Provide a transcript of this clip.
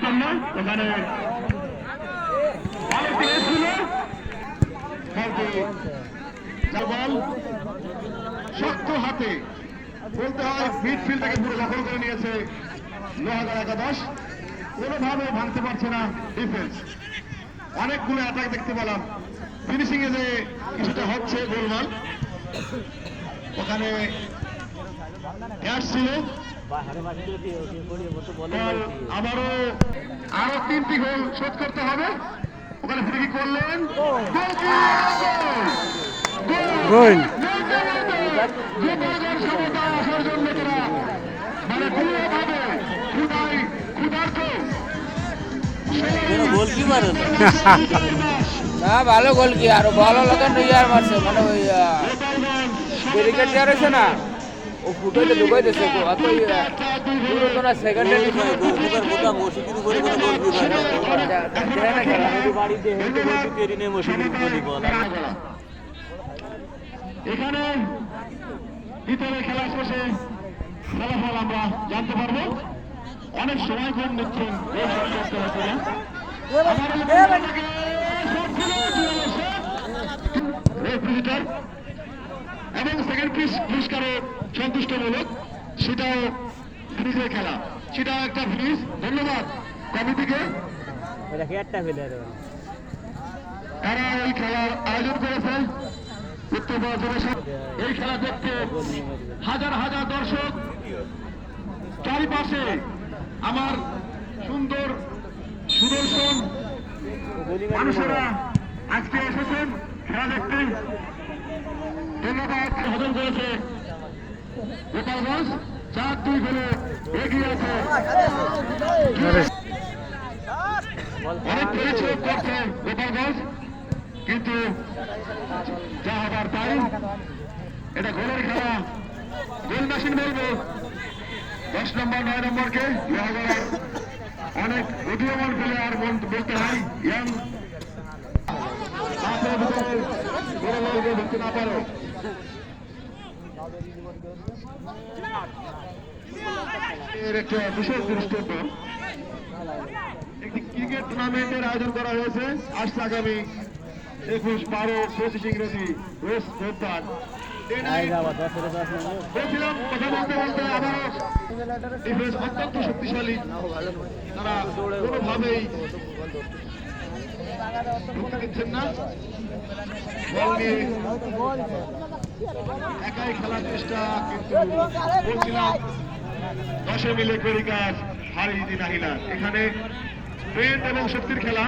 জন্য ওখানে বল শক্ত হাতে বলতে হয়, মিডফিল্ডটাকে পুরো দখল করে নিয়েছে লোহাগাড়া একাদশ, কোনোভাবে ভাঙতে পারছে না ডিফেন্স। অনেকগুলো অ্যাটাক দেখতে পেলাম, ফিনিশিং এ যে কিছুটা হচ্ছে গোলমাল। ওখানে ছিল আবারও আরো 3টি গোল শোধ করতে হবে। ওখানে ফ্রি কিক করলেন, সমতা আসার জন্য তারা মানে কোনোভাবে না ভালো গোল কি আর বল হলো তো ইয়ার মারছে মানে ওই ব্যারিকেড দেওয়া রয়েছে না, ও ফুটাইতে ঢুকাই দিচ্ছে অত তো না সেকেন্ডে গোলকিপার বোকা মসজিদ করে কোনো গোলকিপার না খেলা বাড়িতে হেঁটে বলতে পেরি নেই মসজিদ বলি বল। এখানে ভিতরে খেলা শেষে ফলাফল আমরা জানতে পারবো। অনেক সময় কম নিচ্ছেন এবং সেকেন্ড পুরস্কারও সন্তুষ্টমূলক, সেটাও ফ্রিজের খেলা, সেটাও একটা ফ্রিজ। ধন্যবাদ কমিটিকে, তারা এই খেলার আয়োজন করেছে। এই খেলা দেখতে হাজার হাজার দর্শক, চারিপাশে আমার সুন্দর সুদর্শন মানুষেরা আজকে এসেছেন খেলা দেখতে। ধন্যবাদ। হজম করেছে গোপালগঞ্জ 4-2 গোলে এগিয়ে আছে। অনেক পরিশ্রম করছে গোপালগঞ্জ, কিন্তু যা হবার তাই। এটা গোলের খেলা, গোল মেশিন বলবো 10 নম্বর 9 নম্বরকে। অনেক উদীয়মান প্লেয়ার বলতে হয়, ইয়াং ঢুকতে না পারে। এর একটা বিশেষ দৃষ্টান্ত, একটি ক্রিকেট টুর্নামেন্টের আয়োজন করা হয়েছে। আসছে আগামী 21, 12, 25 ইংরেজি রোজ রোববার। বলছিলাম কথা বলতে বলতে আবারও ডিফেন্স অত্যন্ত শক্তিশালী, তারা কোনোভাবেই ঢুকতে দিচ্ছেন না। বল নিয়ে একাই খেলার চেষ্টা, কিন্তু বলছিলাম 10 মিলে করি কাজ হারি দিন আহিলা। এখানে ট্রেন্ড এবং শক্তির খেলা।